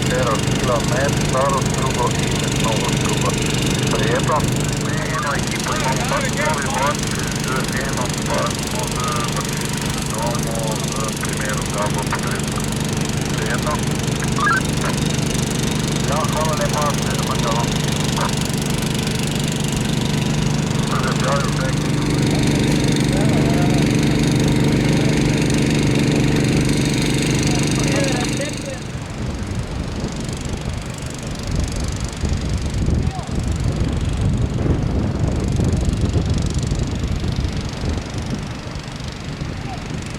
se razvila med staro strugo in novo strugo. Sprejeto. Eno ekipo imamo pač novi vod, z eno pa smo v novemu primeru, da bo potrebno. Sprejeto. Ja, hvala lepa, se je domačalo.